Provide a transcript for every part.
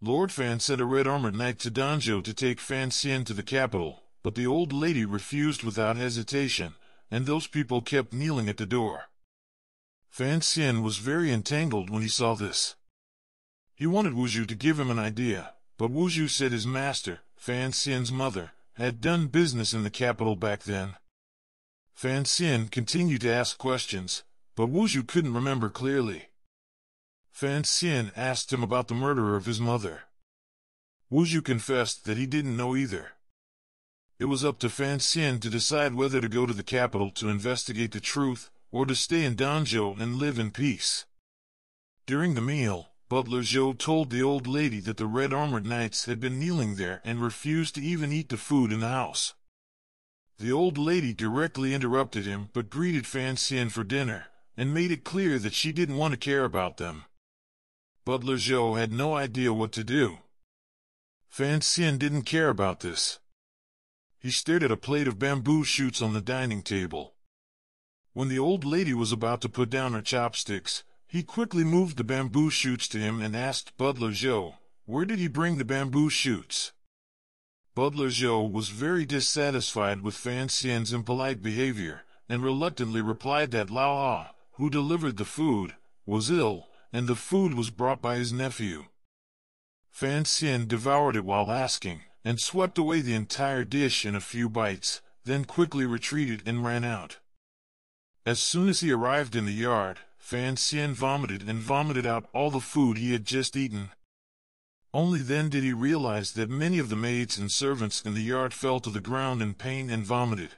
Lord Fan sent a red-armored knight to Danzhou to take Fan Xian to the capital, but the old lady refused without hesitation, and those people kept kneeling at the door. Fan Xian was very entangled when he saw this. He wanted Wu Zhu to give him an idea, but Wu Zhu said his master, Fan Xian's mother, had done business in the capital back then. Fan Xian continued to ask questions, but Wu Zhu couldn't remember clearly. Fan Xian asked him about the murderer of his mother. Wu Zhu confessed that he didn't know either. It was up to Fan Xian to decide whether to go to the capital to investigate the truth, or to stay in Danzhou and live in peace. During the meal, Butler Zhou told the old lady that the red-armored knights had been kneeling there and refused to even eat the food in the house. The old lady directly interrupted him but greeted Fan Xian for dinner, and made it clear that she didn't want to care about them. Butler Zhou had no idea what to do. Fan Xian didn't care about this. He stared at a plate of bamboo shoots on the dining table. When the old lady was about to put down her chopsticks, he quickly moved the bamboo shoots to him and asked Butler Zhou, where did he bring the bamboo shoots? Butler Zhou was very dissatisfied with Fan Xian's impolite behavior, and reluctantly replied that Lao Ha, who delivered the food, was ill, and the food was brought by his nephew. Fan Xian devoured it while asking, and swept away the entire dish in a few bites, then quickly retreated and ran out. As soon as he arrived in the yard, Fan Xian vomited out all the food he had just eaten. Only then did he realize that many of the maids and servants in the yard fell to the ground in pain and vomited.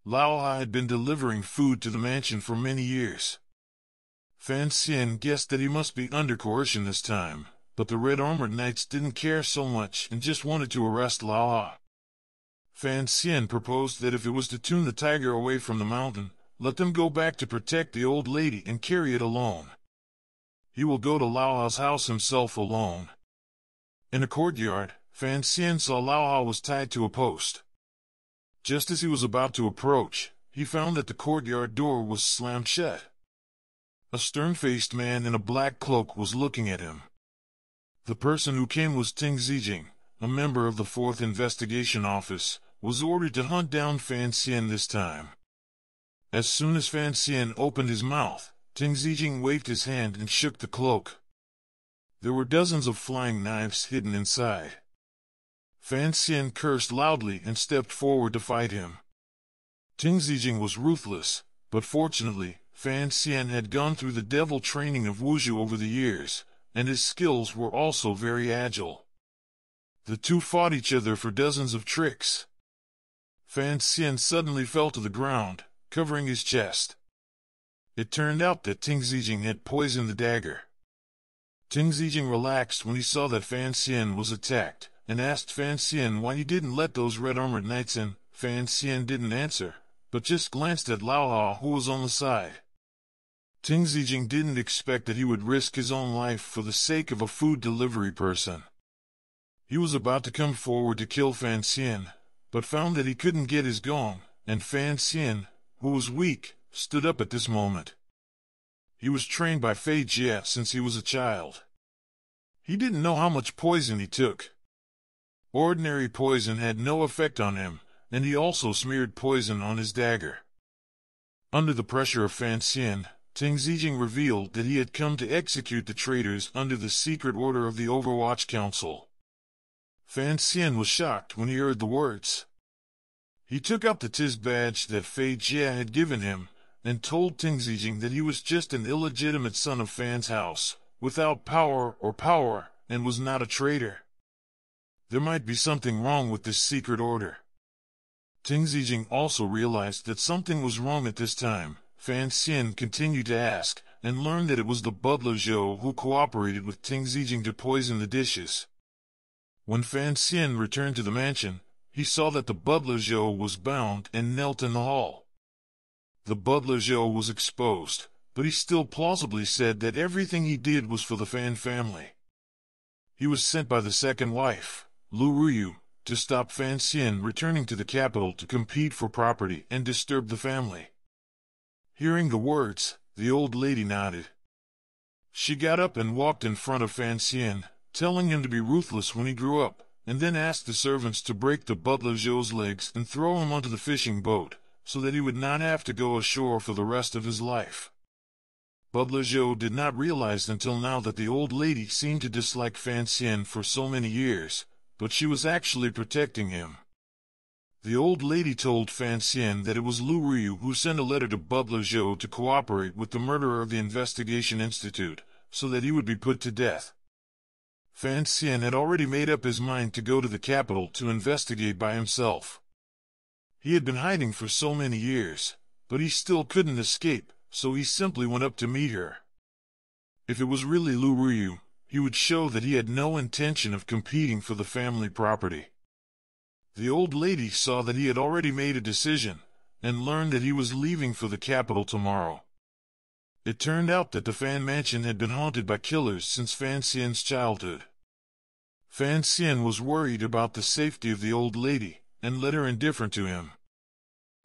Lao Ha had been delivering food to the mansion for many years. Fan Xian guessed that he must be under coercion this time, but the red-armored knights didn't care so much and just wanted to arrest Lao Ha. Fan Xian proposed that if it was to tune the tiger away from the mountain, let them go back to protect the old lady and carry it alone. He will go to Lao Ha's house himself alone. In a courtyard, Fan Xian saw Lao Ha was tied to a post. Just as he was about to approach, he found that the courtyard door was slammed shut. A stern-faced man in a black cloak was looking at him. The person who came was Ting Zijing, a member of the 4th Investigation Office, was ordered to hunt down Fan Xian this time. As soon as Fan Xian opened his mouth, Ting Zijing waved his hand and shook the cloak. There were dozens of flying knives hidden inside. Fan Xian cursed loudly and stepped forward to fight him. Ting Zijing was ruthless, but fortunately, Fan Xian had gone through the devil training of Wuzhu over the years, and his skills were also very agile. The two fought each other for dozens of tricks. Fan Xian suddenly fell to the ground, covering his chest. It turned out that Ting Zijing had poisoned the dagger. Ting Zijing relaxed when he saw that Fan Xian was attacked, and asked Fan Xian why he didn't let those red-armored knights in. Fan Xian didn't answer, but just glanced at Lao Ha, who was on the side. Ting Zijing didn't expect that he would risk his own life for the sake of a food delivery person. He was about to come forward to kill Fan Xian, but found that he couldn't get his gong, and Fan Xian, who was weak, stood up at this moment. He was trained by Fei Jie since he was a child. He didn't know how much poison he took. Ordinary poison had no effect on him, and he also smeared poison on his dagger. Under the pressure of Fan Xian, Ting Zijing revealed that he had come to execute the traitors under the secret order of the Overwatch Council. Fan Xian was shocked when he heard the words. He took out the Tiz badge that Fei Jie had given him, and told Ting Zijing that he was just an illegitimate son of Fan's house, without power, and was not a traitor. There might be something wrong with this secret order. Ting Zijing also realized that something was wrong at this time. Fan Xian continued to ask, and learned that it was the butler Zhou who cooperated with Ting Zijing to poison the dishes. When Fan Xian returned to the mansion, he saw that the butler Zhou was bound and knelt in the hall. The butler Zhou was exposed, but he still plausibly said that everything he did was for the Fan family. He was sent by the second wife, Lu Ruyu, to stop Fan Xian returning to the capital to compete for property and disturb the family. Hearing the words, the old lady nodded. She got up and walked in front of Fan Xian, telling him to be ruthless when he grew up, and then asked the servants to break the butler Zhou's legs and throw him onto the fishing boat, so that he would not have to go ashore for the rest of his life. Butler Zhou did not realize until now that the old lady seemed to dislike Fan Xian for so many years, but she was actually protecting him. The old lady told Fan Xian that it was Lu Ryu who sent a letter to Butler Zhou to cooperate with the murderer of the Investigation Institute, so that he would be put to death. Fan Xian had already made up his mind to go to the capital to investigate by himself. He had been hiding for so many years, but he still couldn't escape, so he simply went up to meet her. If it was really Lu Ryu, he would show that he had no intention of competing for the family property. The old lady saw that he had already made a decision, and learned that he was leaving for the capital tomorrow. It turned out that the Fan Mansion had been haunted by killers since Fan Xian's childhood. Fan Xian was worried about the safety of the old lady, and led her indifferent to him.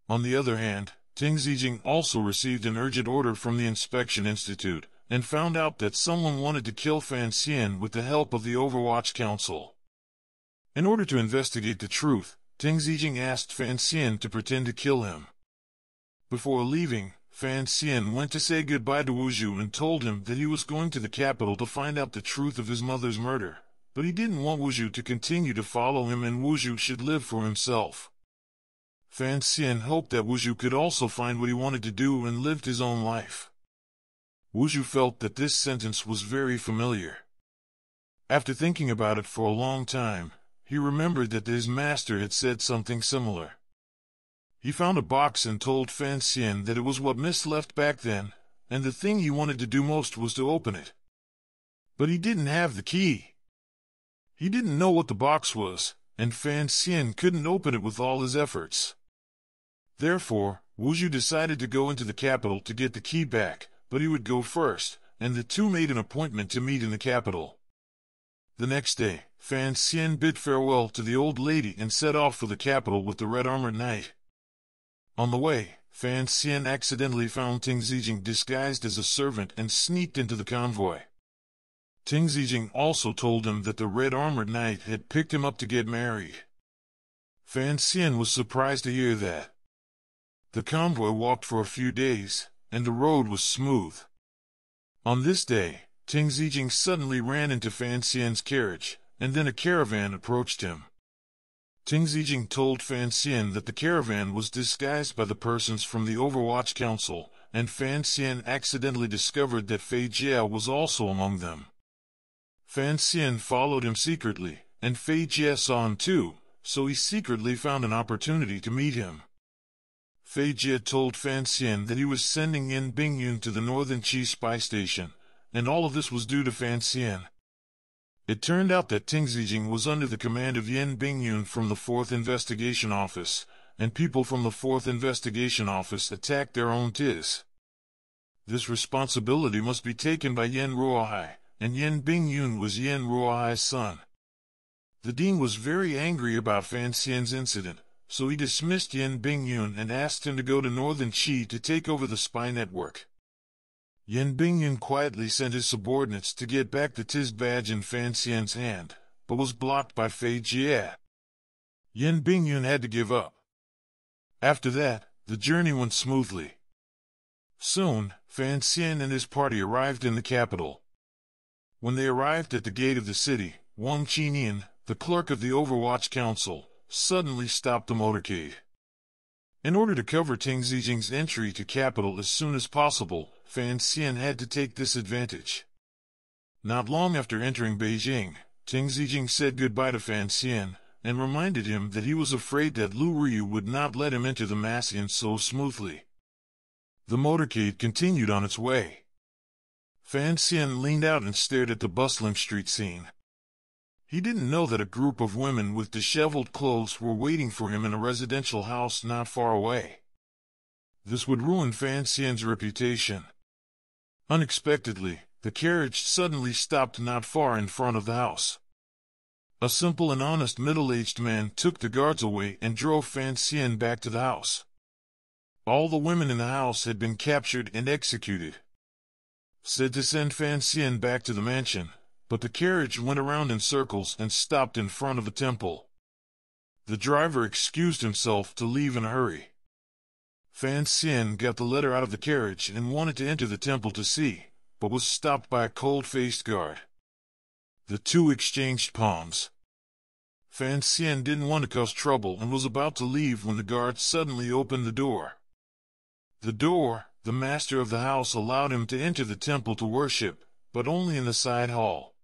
On the other hand, Ting Zijing also received an urgent order from the Inspection Institute, and found out that someone wanted to kill Fan Xian with the help of the Overwatch Council. In order to investigate the truth, Ting Zijing asked Fan Xian to pretend to kill him. Before leaving, Fan Xian went to say goodbye to Wu Zhu and told him that he was going to the capital to find out the truth of his mother's murder, but he didn't want Wu Zhu to continue to follow him and Wu Zhu should live for himself. Fan Xian hoped that Wu Zhu could also find what he wanted to do and lived his own life. Wu Zhu felt that this sentence was very familiar. After thinking about it for a long time, he remembered that his master had said something similar. He found a box and told Fan Xian that it was what Miss left back then, and the thing he wanted to do most was to open it. But he didn't have the key. He didn't know what the box was, and Fan Xian couldn't open it with all his efforts. Therefore, Wu Zhu decided to go into the capital to get the key back, but he would go first, and the two made an appointment to meet in the capital. The next day, Fan Xian bid farewell to the old lady and set off for the capital with the red-armored knight. On the way, Fan Xian accidentally found Ting Zijing disguised as a servant and sneaked into the convoy. Ting Zijing also told him that the red-armored knight had picked him up to get married. Fan Xian was surprised to hear that. The convoy walked for a few days, and the road was smooth. On this day, Ting Zijing suddenly ran into Fan Xian's carriage, and then a caravan approached him. Ting Zijing told Fan Xian that the caravan was disguised by the persons from the Overwatch Council, and Fan Xian accidentally discovered that Fei Jia was also among them. Fan Xian followed him secretly, and Fei Jia saw him too, so he secretly found an opportunity to meet him. Fei Jia told Fan Xian that he was sending Yin Bingyun to the Northern Qi spy station, and all of this was due to Fan Xian. It turned out that Ting Zijing was under the command of Yin Bingyun from the 4th Investigation Office, and people from the 4th Investigation Office attacked their own TIS. This responsibility must be taken by Yin Ruohai, and Yin Bingyun was Yin Ruohai's son. The dean was very angry about Fan Xian's incident, so he dismissed Yin Bingyun and asked him to go to Northern Qi to take over the spy network. Yin Bingyun quietly sent his subordinates to get back the TIS badge in Fan Xian's hand, but was blocked by Fei Jia. Yin Bingyun had to give up. After that, the journey went smoothly. Soon, Fan Xian and his party arrived in the capital. When they arrived at the gate of the city, Wang Qinian, the clerk of the Overwatch Council, suddenly stopped the motorcade. In order to cover Ting Zijing's entry to capital as soon as possible, Fan Xian had to take this advantage. Not long after entering Beijing, Ting Zijing said goodbye to Fan Xian, and reminded him that he was afraid that Lu Ryu would not let him enter the Mansion so smoothly. The motorcade continued on its way. Fan Xian leaned out and stared at the bustling street scene. He didn't know that a group of women with disheveled clothes were waiting for him in a residential house not far away. This would ruin Fan Xian's reputation. Unexpectedly, the carriage suddenly stopped not far in front of the house. A simple and honest middle-aged man took the guards away and drove Fan Xian back to the house. All the women in the house had been captured and executed. Said to send Fan Xian back to the mansion, but the carriage went around in circles and stopped in front of the temple. The driver excused himself to leave in a hurry. Fan Xian got the letter out of the carriage and wanted to enter the temple to see, but was stopped by a cold-faced guard. The two exchanged palms. Fan Xian didn't want to cause trouble and was about to leave when the guard suddenly opened the door. The master of the house allowed him to enter the temple to worship, but only in the side hall.